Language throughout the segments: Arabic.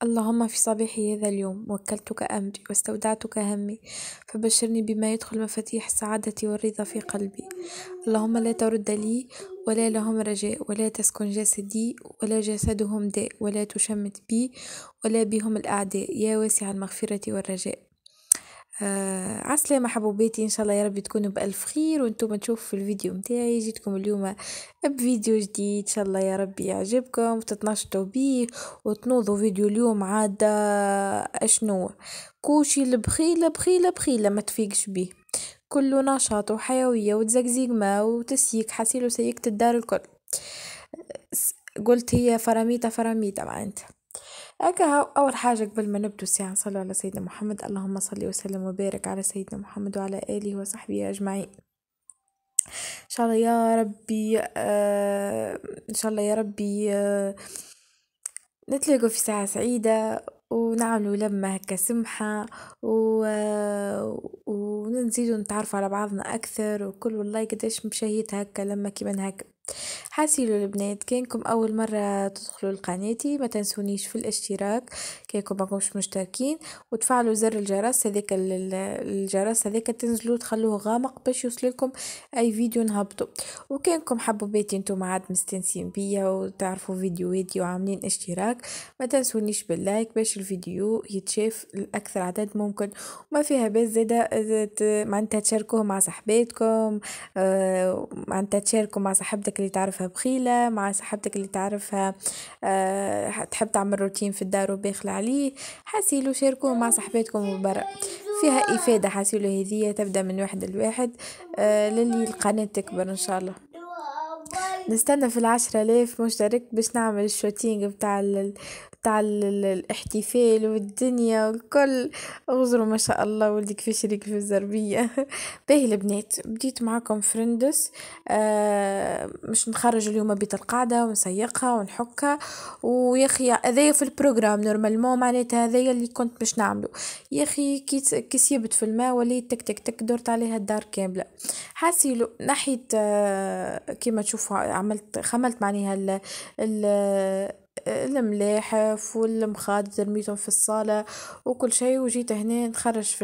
اللهم في صباحي هذا اليوم وكلتك أمري واستودعتك همي فبشرني بما يدخل مفاتيح السعادة والرضا في قلبي. اللهم لا ترد لي ولا لهم رجاء ولا تسكن جسدي ولا جسدهم داء ولا تشمت بي ولا بهم الأعداء يا واسع المغفرة والرجاء. عسلامة حبوباتي، ان شاء الله يا رب تكونوا بألف خير وانتم تشوفوا في الفيديو متاعي. جيتكم اليوم بفيديو جديد ان شاء الله يا رب يعجبكم وتتنشطوا بيه وتنوضوا. فيديو اليوم عادة اشنو كوشي البخيلة بخيلة بخيلة ما تفيقش بيه، كله نشاط وحيوية وتزقزيق ما وتسييك حسيل وسيكت الدار الكل. قلت هي فراميتا فراميتا معناتها هكا. أول حاجة قبل ما نبدو الساعة نصلي على سيدنا محمد، اللهم صل وسلم وبارك على سيدنا محمد وعلى آله وصحبه أجمعين. إن شاء الله يا ربي إن شاء الله يا ربي نتلاقوا في ساعة سعيدة ونعملوا لمة هكا سمحة ونزيدوا نتعرفوا على بعضنا أكثر وكل. والله قداش مشاهيت هكا لما كيمان هكا. حاسيلو البنات كانكم اول مرة تدخلوا لقناتي ما تنسونيش في الاشتراك كانكم ماكمش مشتركين وتفعلوا زر الجرس هذاك الجرس هذاك تنزلوا تخلوه غامق باش يوصلكم اي فيديو نهبطه. وكانكم حبوا بيتي انتم عاد مستنسين بيا وتعرفوا فيديوهاتي وعاملين اشتراك ما تنسونيش باللايك باش الفيديو يتشاف الاكثر عدد ممكن. وما فيها بس زاده معناتها تشاركوه مع صحباتكم، معناتها تشاركوا مع صاحبتك اللي تعرفها بخيلة، مع صاحبتك اللي تعرفها تحب تعمل روتين في الدار وباخلة عليه. حاسيلو شاركوه مع صاحباتكم برا، فيها إفادة. حاسيلو هذية تبدأ من واحد لواحد للي القناة تكبر إن شاء الله. نستنى في 10,000 مشترك باش نعمل الشوتينج الاحتفال والدنيا والكل. غزروا ما شاء الله ولدي كيفاش يريق في الزربية. باهي البنات بديت معاكم فرندس. مش نخرج اليوم بيت القاعدة ونسيقها ونحكها ويا اخي هذايا في البروجرام نورمالمون معناتها هذايا اللي كنت باش نعمله. يا اخي كي سيبت في الماء وليت تك تك تك دورت عليها الدار كاملة. حاسيلو نحيت كيما تشوفوا عملت خملت معناها الملاحف والمخاد رميتهم في الصالة وكل شيء. وجيت هنا نخرج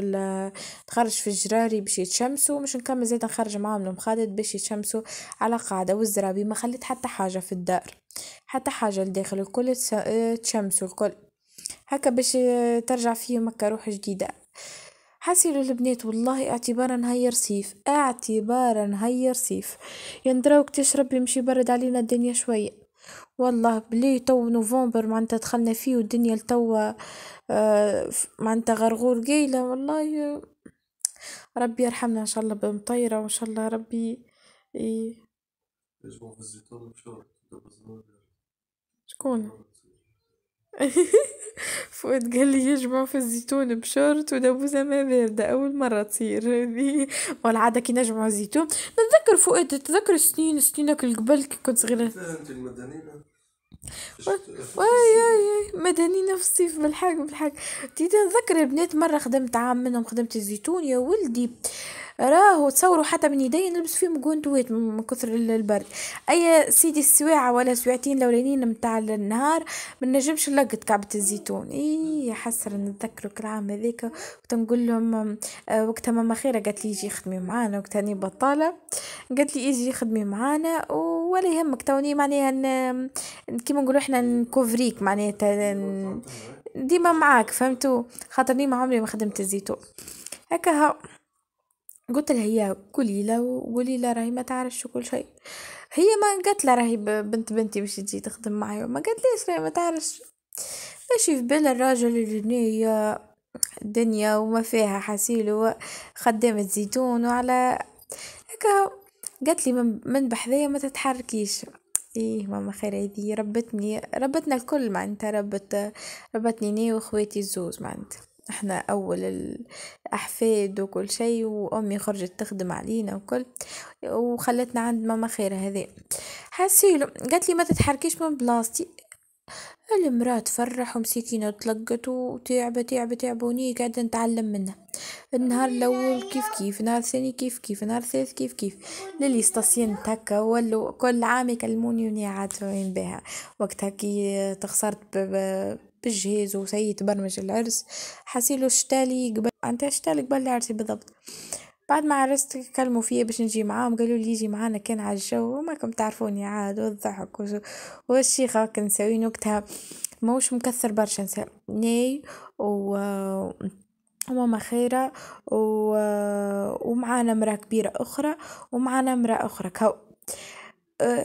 في الجراري باش يتشمسوا، مش نكمل زيت نخرج معاهم المخادد باش يتشمسوا على قاعدة. والزرابي ما خليت حتى حاجة في الدار، حتى حاجة لداخل الكل تشمسوا الكل هكا باش ترجع فيهم هكا روح جديدة. حاسيلو البنات والله اعتبارا هير صيف يندراوك تشرب يمشي برد علينا الدنيا شوية. والله بلي تو نوفمبر معناتها دخلنا فيه والدنيا لتوا معناتها غرغور قايلة. والله ربي يرحمنا ان شاء الله بمطيرة وان شاء الله ربي شكون فؤاد قال لي يجمعوا في الزيتون بشورت ودبوزة ما باردة أول مرة تصير هذي. والعادة كي نجمعوا الزيتون نتذكر فؤاد، تذكر سنينك قبل كي كنت صغيرة. فهمت المدنية واي مدنينا في الصيف بالحق. تتذكر البنات مرة خدمت عام منهم خدمت الزيتون يا ولدي راهو تصوروا حتى من يدي نلبس فيهم جوانتوات من كثر البرد. اي سيدي السواعة ولا سواعتين الاولانيين متاع النهار ما نجمش نلقط كعبة الزيتون. اي حسرة نتذكروا كل عام هذيك وتنقول لهم وقتها ماما خيرة قالت لي يجي خدمي معانا وقتها اني بطالة قالت لي يجي خدمي معانا ولا يهمك توني معناها كيما نقولوا احنا نكوفريك معناتها ديما معاك فهمتوا خاطرني ما عمري ما خدمت الزيتون هكا. قلت لها هي قولي وقولي لها راهي ما تعرفش كل شيء. هي ما قالت لها راهي بنتي باش تجي تخدم معايا ما قالت ليش راهي ما تعرفش. ماشي في بال الراجل اللي هي الدنيا وما فيها حسيله خدامة زيتون وعلى هكا. قالت لي من بحذايا ما تتحركيش. ايه ماما خير هذي ربتنا الكل معناتها ربتني ني واخواتي الزوز معناتها احنا اول الاحفاد وكل شيء. وامي خرجت تخدم علينا وكل وخلتنا عند ماما خير هذي. حسيله قالت لي ما تتحركيش من بلاصتي. المرأة تفرح ومسكينة وتلقت وتعبة وني قاعدة نتعلم منها. النهار الأول كيف النهار الثاني كيف النهار الثالث كيف للي استسينت هكا ولو كل عام يكلموني وني عاد وين بها وقتها كي تخسرت بالجهاز وسيت برمج العرس. حسيلو شتالي قبل انت شتالي قبل عرسي بالضبط. بعد ما عرست كلموا فيا باش نجي معاهم، قالوا لي يجي معانا كان على الجو وماكم تعرفوني عاد والضحك والشيخة كنساوي وقتها موش مكثر برشا ناي و وماما خيرة ومعانا مرأة كبيرة أخرى ومعانا مرأة أخرى كو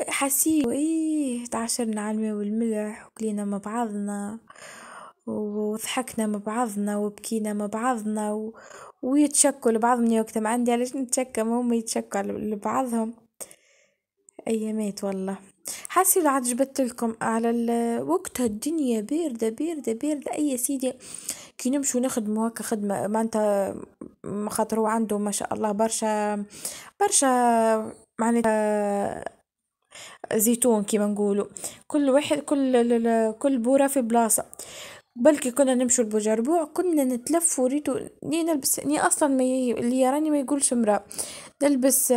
حسيت تعاشرنا على الماء والملح وكلينا مع بعضنا وضحكنا مع بعضنا وبكينا مع بعضنا ويتشكوا لبعضهم. وقتها ما عندي علاش نتشكى، ما هم يتشكوا لبعضهم. ايامات والله. حاسي لو عاد جبت لكم على وقتها الدنيا باردة باردة باردة اي سيدي. كي نمشوا نخدموا هكا خدمة معناتها خاطر هو عنده ما شاء الله برشا برشا معناتها زيتون كيما نقولوا. كل واحد كل بورة في بلاصة. بلكي كنا نمشوا البجربوع كنا نتلفوا ريتو ني نلبس ني اصلا اللي يراني ما يقولش امرأة. نلبس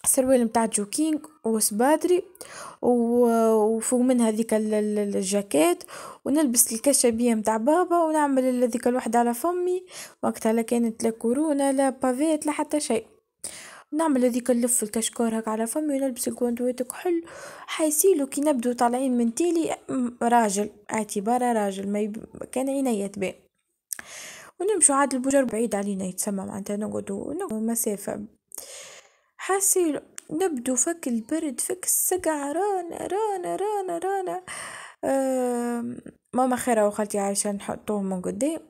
سروال متاع جوكينج وسبادري وفوق منها ذيك الجاكيت، ونلبس الكشبية متاع بابا ونعمل هذيك الوحدة على فمي. وقتها لا كانت لا كورونا لا بافيت لا حتى شيء. نعمل هذيك اللف الكشكور هكا على فمي ونلبس الكوانتوات كحل. حيصيلو كي نبدو طالعين من تيلي راجل اعتباره راجل ما كان عينيا تبان. ونمشوا عاد البجر بعيد علينا يتسمى معناتها نقعدوا مسافة. حاسيلو نبدو فك البرد فك السقع رانا رانا رانا رانا. ماما خيرة وخالتي عايشة نحطوهم من قدام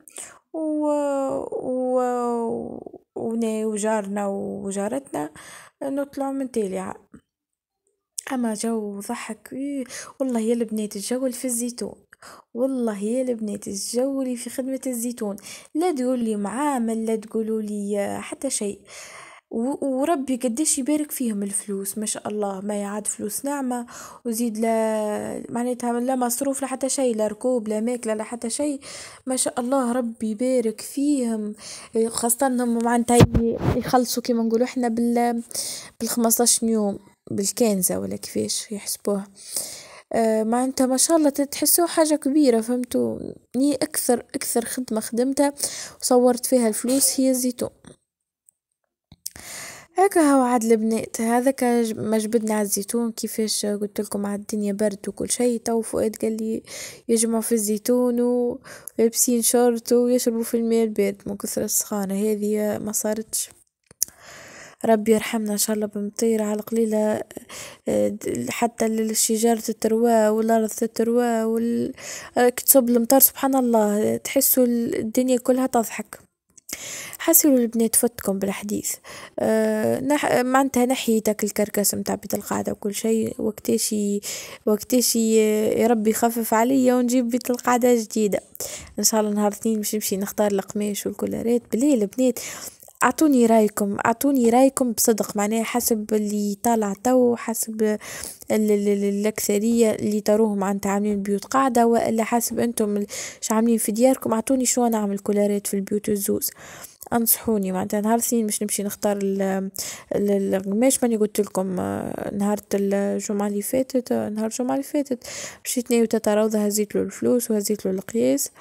وجارنا وجارتنا نطلع من تالي. اما جو ضحك والله يا البنات الجو اللي في الزيتون. والله يا البنات الجو اللي في خدمة الزيتون لا تقول لي معامل لا تقولوا لي حتى شيء. وربي قديش يبارك فيهم الفلوس ما شاء الله ما يعاد فلوس نعمة. وزيد لا معناتها لا مصروف لا حتى شيء لا ركوب لا ماكلة لا حتى شيء ما شاء الله ربي يبارك فيهم. خاصة انهم معناتها يخلصوا كيما نقولوا احنا بال15 يوم بالكنزة ولا كيفاش يحسبوها. معناتها ما شاء الله تحسوا حاجة كبيرة فهمتوا. ني اكثر خدمة خدمتها وصورت فيها الفلوس هي الزيتون. هكا هو عاد البنات هذاك ما جبدنا على الزيتون كيفاش قلت لكم على الدنيا برد وكل شيء. تو فؤاد قال لي يجمعوا في الزيتون ولابسين شورت ويشربوا في الماء البارد من كثر السخانة هذه ما صارتش. ربي يرحمنا ان شاء الله بمطير على قليلة. حتى شجرة الترواه والارض الترواه كتصب المطر سبحان الله تحسوا الدنيا كلها تضحك. حاسلوا البنات فتكم بالحديث. معناتها نحيتك الكركس متاع بيت القاعدة وكل شيء وقتاشي يا ربي يخفف عليا ونجيب بيت القاعدة جديدة ان شاء الله. نهار اثنين باش نمشي نختار القماش والكولارات بالليل. بنات اعطوني رايكم بصدق معناها حسب اللي طالع تو حسب الاكثريه اللي تروهم عن عاملين بيوت قاعده ولا حسب انتم ايش عاملين في دياركم. اعطوني شو نعمل كولارات في البيوت الزوز. انصحوني معناتها نهار اثنين باش نمشي نختار القماش ماني قلت لكم نهار الجمعه اللي فاتت مشيت ناوي تتراوض هزيت له الفلوس وهزيت له القياس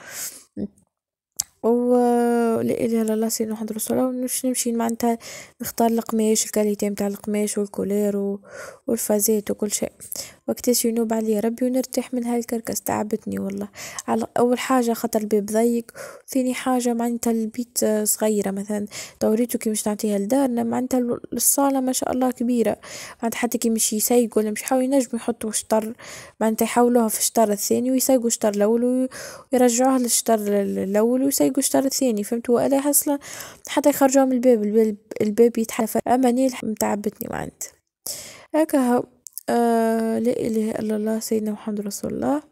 لا اله الا الله سيدنا محمد رسول الله. مش نمشي معناتها نختار القماش الكاليتي متاع القماش والكولير والفازات وكل شيء. وقتاش ينوب علي ربي ونرتاح من هاي الكركس تعبتني والله. على اول حاجه خاطر الباب ضيق. ثاني حاجه معناتها البيت صغيره مثلا دوريته كي مش نعطيها لدارنا معناتها الصاله ما شاء الله كبيره. معناتها حتى كي مش يسيقوا ولا مش يحاولوا ينجموا يحطوا شطر معناتها يحولوها في الشطر الثاني ويسيقوا الشطر الاول ويرجعوها للشطر الاول ويسيقوا الشطر الثاني فهمتوا. ولا اصلا حتى يخرجوها من الباب يتحلف. اما نيل متعبتني معناتها هكا هو. لا اله الا الله سيدنا محمد رسول الله.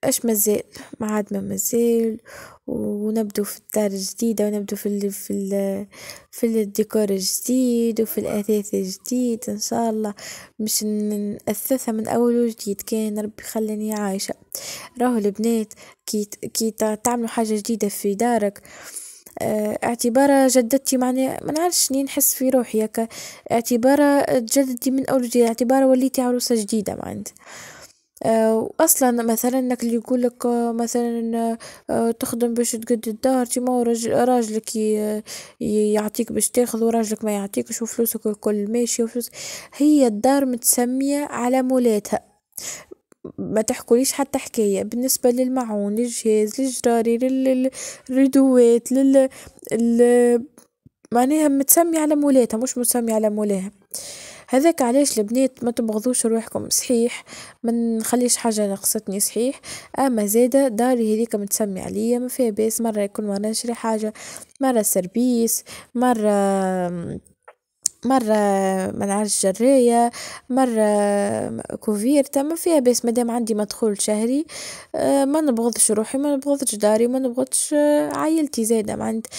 ايش مازال ما عاد ما مازال. ونبدو في الدار الجديدة ونبدو في الديكور الجديد وفي الأثاث الجديد إن شاء الله. مش نأسسها من أول وجديد كان ربي خلاني عايشة. راهو البنات كي تعملوا حاجة جديدة في دارك اعتبارها جدتي، معني ما نعرفش شني نحس في روحي هكا، اعتبارها تجددي من اول وجديد، اعتبارها وليتي عروسة جديدة معناتها. واصلا مثلا انك اللي يقولك مثلا تخدم باش تقد الدار، تيما هو راجلك يعطيك باش تاخذ، وراجلك ما يعطيكش، وفلوسك الكل ماشي، وفلوس. هي الدار متسمية على مولاتها، ما تحكوليش حتى حكاية بالنسبة للمعون، للجهاز، للجراري، للردوات، معناها متسمية على مولاتها، مش متسمية على مولاها. هذاك علاش البنات ما تبغضوش روحكم صحيح، ما نخليش حاجة نقصتني صحيح، اما زادة داري هذيك متسمي عليا ما فيها باس، مرة يكون مرة نشري حاجة، مرة سربيس، مرة مرة ما نعرفش جراية، مرة كوفيرتا، ما فيها بس مادام عندي مدخول شهري. ما نبغضش روحي، ما نبغضش داري، ما نبغضش عائلتي زادة معناتها.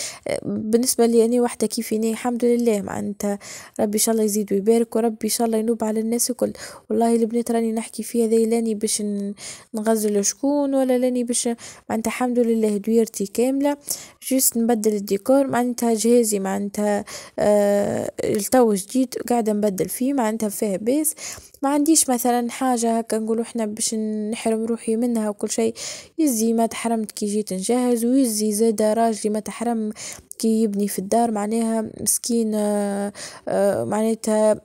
بالنسبة لي أنا وحدة كيفيني الحمد لله معناتها، ربي إن شاء الله يزيد ويبارك، وربي إن شاء الله ينوب على الناس الكل. والله البنات راني نحكي فيها ذي لاني باش نغزل شكون، ولا لاني باش معناتها الحمد لله دويرتي كاملة، جست نبدل الديكور معناتها، جهازي معناتها التو جديد قاعدة نبدل فيه معناتها فيه بيس. ما عنديش مثلا حاجة هكا نقولوا احنا باش نحرم روحي منها وكل شيء. يزي ما تحرمت كي جيت نجهز، ويزي زادا راجلي ما تحرم كي يبني في الدار، معناها مسكين معناتها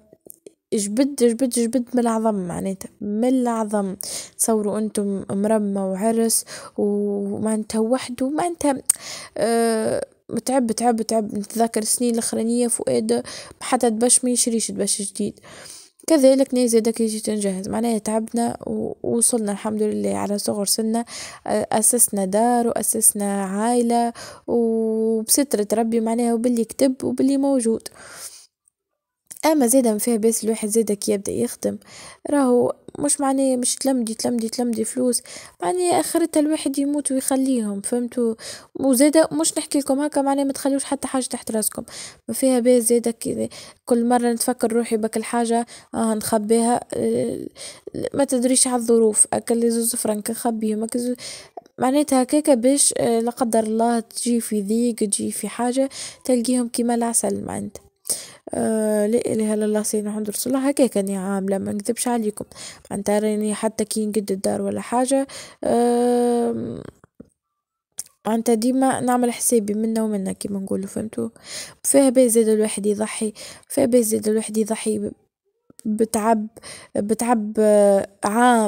جبد من العظم، معناتها من العظم. تصوروا انتم مرمى وعرس ومعناتها وحده، معناتها تعب نتذكر السنين الاخرانية فؤاد حتى دبش ما يشريش دبش جديد. كذلك ني زادا كي جيت نجهز معناها تعبنا ووصلنا الحمد لله على صغر سنة. أسسنا دار وأسسنا عائلة وبسترة ربي معناها، وباللي كتب وباللي موجود. اما زادا فيها بس الواحد زادا كي يبدا يخدم، راهو مش معناه مش تلمدي فلوس، معناه اخرتها الواحد يموت ويخليهم، فهمتوا؟ وزادا مش نحكي لكم هكا معناه ما تخلوش حتى حاجه تحت راسكم، ما فيها بس زادا كذا. كل مره نتفكر روحي بك الحاجه نخبيها، ما تدريش على الظروف اكل زوز فرنك نخبيهم معناتها هكاكا باش لا قدر الله تجي في ضيق، تجي في حاجه تلقيهم كيما العسل معناتها. لا اله الا الله سيدنا محمد رسول الله. هكاك اني عامله ما نكذبش عليكم، معناتها راني حتى كي نقد الدار ولا حاجه معناتها ديما نعمل حسابي منا ومنا كيما نقولوا، فهمتوا؟ فيها بيه زاد الواحد يضحي، فيها بيه زاد الواحد يضحي بتعب،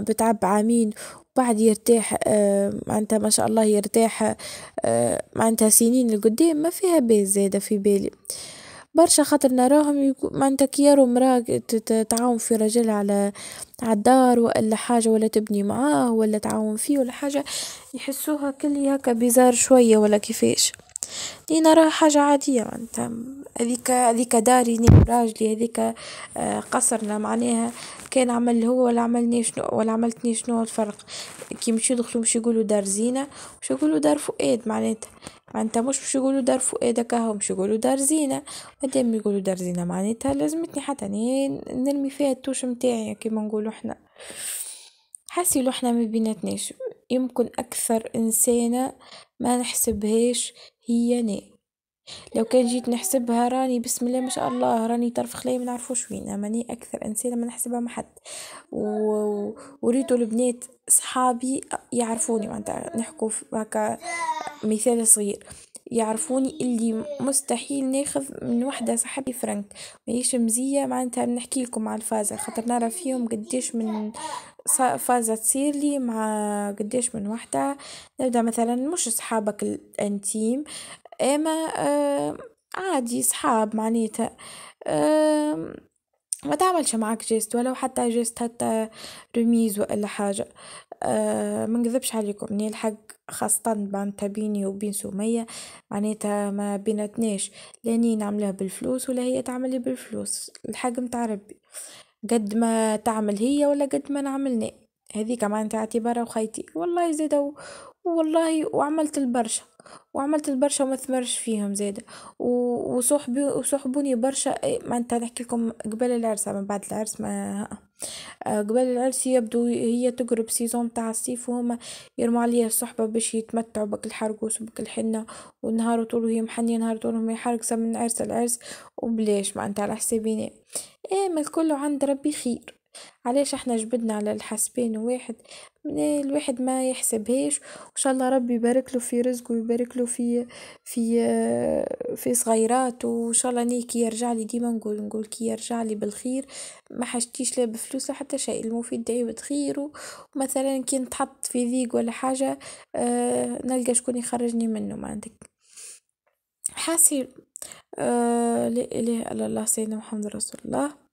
بتعب عامين وبعد يرتاح. معناتها ما شاء الله يرتاح معناتها سنين القدام، ما فيها بيه زادة في بالي برشا، خاطر نراهم معناتها كي يارو مرا تعاون في رجل على الدار ولا حاجة، ولا تبني معاه ولا تعاون فيه ولا حاجة، يحسوها كلي هكا بيزار شوية ولا كيفاش. دي نراها حاجة عادية معناتها، هذيك داري راجلي، هذيك قصرنا معناها، كان عمل هو ولا عملني شنو ولا عملتني شنو الفرق؟ كي مش يدخلوا مش يقولوا دار زينة، مش يقولوا دار فؤاد معناتها مش يقولوا دار فؤاد كهو، مش يقولوا دار زينة. مادام يقولوا دار زينة معناتها لازمتني حتى نرمي فيها التوش متاعي كيما نقولوا احنا. حاسي لو احنا ما بيناتناش، يمكن اكثر انسانة ما نحسبهاش هي أنا. لو كان جيت نحسبها راني بسم الله ما شاء الله راني طرف خلي ما نعرفوش وين، اماني اكثر انسانه ما نحسبها مع حد. وريتو البنات صحابي يعرفوني معناتها، نحكوا هكا مثال صغير، يعرفوني اللي مستحيل ناخذ من وحده صاحبي فرنك ماهيش مزيه، معناتها بنحكي لكم على الفازه خاطر نرى فيهم قديش من فازة تصير لي مع قديش من وحده. نبدا مثلا مش صحابك الانتيم، اما عادي صحاب معناتها ما تعملش معاك جيست ولو حتى جيست حتى رميز ولا حاجة. ما نكذبش عليكم اني الحق خاصة معناتها بيني وبين سمية، معناتها ما بيناتناش لاني نعملها بالفلوس ولا هي تعملي بالفلوس، الحق متاع ربي، قد ما تعمل هي ولا قد ما نعملنا، هذيك معناتها اعتبارها وخيتي والله زيادة. والله وعملت البرشا وما ثمرش فيهم زيادة، وصحبوني برشا معناتها نحكي لكم قبل العرس، من بعد العرس ما قبل العرس يبدو هي تقرب سيزون تاع الصيف وهما يرموا عليها الصحبة باش يتمتعوا بك الحرقوس وبك الحنة، والنهار طول هي محنية نهار طول ما يحرقسها من عرس العرس، وبلاش معناتها على حسابينا. ايه ما الكل عند ربي خير. علاش احنا جبدنا على الحسبين واحد؟ من الواحد ما يحسبهاش، وان شاء الله ربي يبارك له في رزقه ويبارك له في صغيرات، وان شاء الله كي يرجع لي ديما نقول كي يرجع لي بالخير، ما حشتيش لا بفلوس لا حتى شيء، المفيد دعي خير. ومثلا كي نتحط في ضيق ولا حاجة نلقى شكون يخرجني منه ما عندك حاسي. لا اله الا الله سيدنا محمد رسول الله.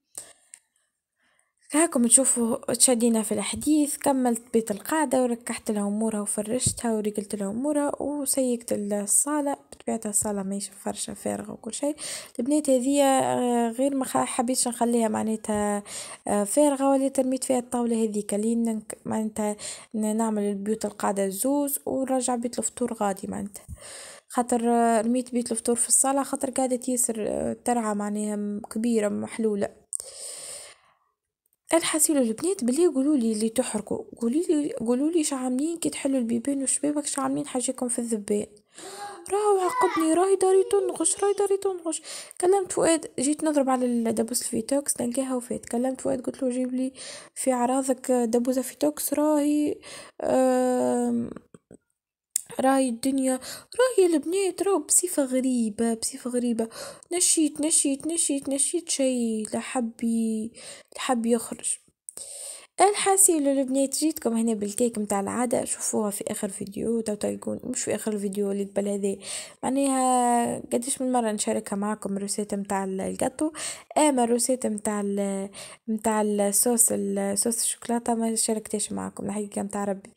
هاكم تشوفوا تشدينا في الحديث، كملت بيت القاعدة وركحت لها أمورها وفرشتها ورجلت لها أمورها وسيقت الصالة، بطبيعة الصالة ماهيش فرشة فارغة وكل شيء. البنات هذيا غير ما حبيتش نخليها معناتها فارغة، ولا ترميت فيها الطاولة هذيك لين معناتها نعمل البيوت القاعدة زوز ونرجع بيت الفطور غادي معناتها، خاطر رميت بيت الفطور في الصالة خاطر قاعدة ياسر ترعى معناها كبيرة محلولة. الحسيلو البنات بلي قولوا لي اللي تحرقوا، قولوا لي عاملين كي تحلوا البيبان والشبابك عاملين حاجيكم في الذبان. راهو عقبني راهي داري تنغش راهي داري تنغش. كلمت فؤاد جيت نضرب على الدبوس الفيتوكس نلقاها وفات، كلمت فؤاد قلت له جيب لي في عراضك دبوسة فيتوكس راهي راهي الدنيا، راهي البنات راهو بصفة غريبة بصفة غريبة. نشيت شي لحب يخرج. الحاسيل البنات جيتكم هنا بالكيك متاع العادة، شوفوها في اخر فيديو تو تلقون، مش في اخر الفيديو اللي قبل هذا معناها قديش من مرة نشاركها معكم الروسيت متاع الجاتو. اما الروسيت متاع الصوص الشوكولاتة ما شاركتش معكم الحقيقة متاع ربي.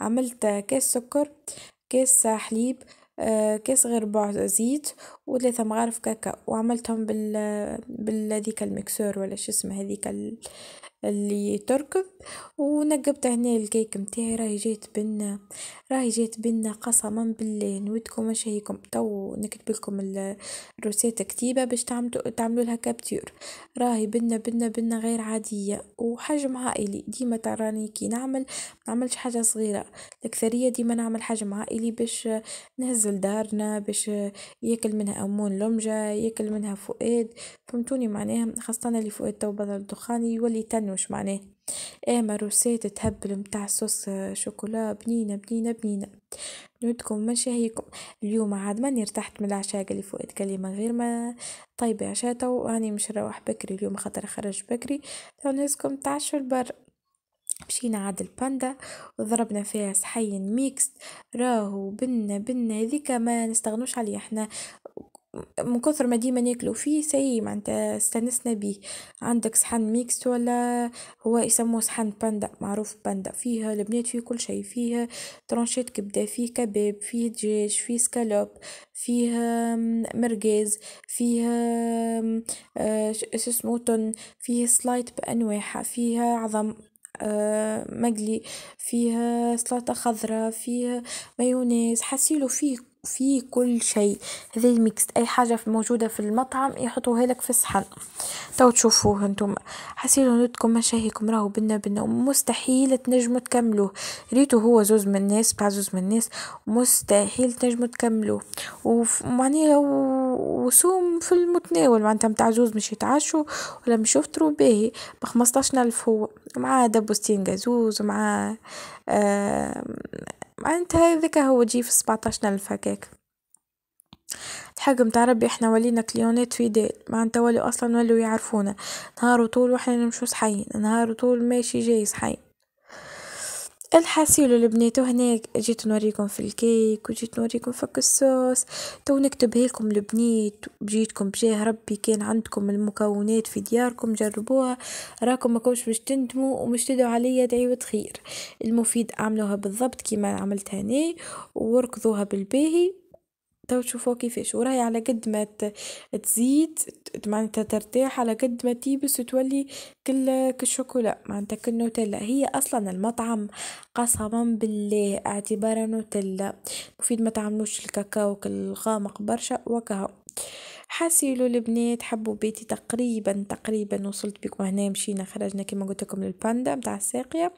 عملت كاس سكر، كاس حليب، كاس غير ربع زيت وثلاثة مغارف كاكاو، وعملتهم بالذيك المكسور ولا شو اسمه هذيك اللي تركض، ونقبت هنا الكيك متاعي راهي جات بنا قسما بالله نودكم اشهيكم تو نكتب لكم الروسيت كتيبة باش تعملوا لها كابتور. راهي بنا غير عادية وحجم عائلي، ديما تراني كي نعملش حاجة صغيرة، الأكثرية ديما نعمل حجم عائلي باش نهز لدارنا، باش ياكل منها أمون لمجة، ياكل منها فؤاد، فهمتوني معناها، خاصة اللي فؤاد تو بطل الدخان يولي تنوش معناه. اما روسيت تهبل متاع صوص شوكولا بنينة. نودكم مشاهيكم. اليوم عاد ماني ارتحت من العشاء قال لي فؤاد قال لي من غير ما طيبي عشاء تو راني مش نروح بكري اليوم خاطر خرج بكري، تو نهزكم تعشوا البر. مشينا عاد الباندا وضربنا فيها صحين ميكس، راهو بنا هذيك ما نستغنوش عليه احنا من كثر ما ديما ناكلو فيه سي معناتها استنسنا بيه. عندك صحن ميكس ولا هو يسموه صحن باندا، معروف باندا فيها البنات فيه كل شيء، فيه ترانشيت كبدة، فيه كباب، فيه دجاج، فيه سكالوب، فيه مرقاز، فيه اسمه تون، فيه سلايت بأنواعها، فيها عظم مقلي، فيها سلطة خضراء، فيها مايونيز، حسيله فيه كل شيء. هذا الميكس اي حاجة موجودة في المطعم يحطوها لك في الصحن تو تشوفوه انتم. حسيلو نودكم مشاهيكم راهو بنا ومستحيل تنجموا تكملوه، ريتو هو زوز من الناس بتاع زوز من الناس، مستحيل تنجموا تكملوه. ومعناه وسوم في المتناول معناتها متاع زوز مش يتعشوا ولا مش يفطروا باهي ب15,000 هو مع دبوستين جازوز ومع معناتها هذاك هو تجي في 17,000 هكاك. الحق متاع ربي احنا ولينا كليونات في ديل معناتها ولوا اصلا ولوا يعرفونا نهار طول واحنا نمشو صحيين، نهار طول ماشي جاي صحيين. الحاسيل البنات هنا جيت نوريكم في الكيك وجيت نوريكم فك الصوص، تو نكتبها لكم البنات بجيتكم بجاه ربي كان عندكم المكونات في دياركم جربوها راكم ما كوش باش تندموا ومش تدعوا عليا دعوة خير. المفيد اعملوها بالضبط كيما عملتها انا وركضوها بالباهي تو تشوفوا كيفاش، وراهي على قد ما تزيد معناتها ترتاح على قد ما تيبس وتولي كالشوكولا معناتها كالنوتيلا. هي اصلا المطعم قسما بالله اعتبارها نوتيلا، مفيد ما تعملوش الكاكاو الغامق برشا وكهو. حاسيلو البنات حبوا بيتي تقريبا وصلت بكم هنا، مشينا خرجنا كما قلت لكم للباندا متاع الساقية،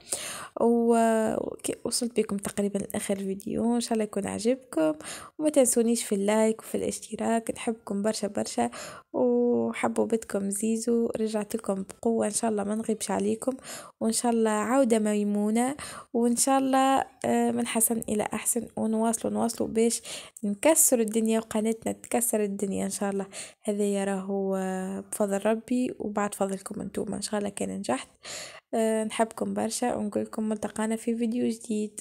ووصلت بكم تقريبا لاخر فيديو، ان شاء الله يكون عجبكم، وما تنسونيش في اللايك وفي الاشتراك، نحبكم برشا برشا، وحبوا بتكم زيزو، رجعت لكم بقوة ان شاء الله ما نغيبش عليكم، وان شاء الله عودة ميمونة، وان شاء الله من حسن الى احسن، ونواصلوا باش نكسر الدنيا وقناتنا تكسر الدنيا ان شاء الله. هذا يراهو بفضل ربي وبعد فضلكم انتم ان شاء الله كان نجحت. نحبكم برشا ونقولكم ملتقانا في فيديو جديد.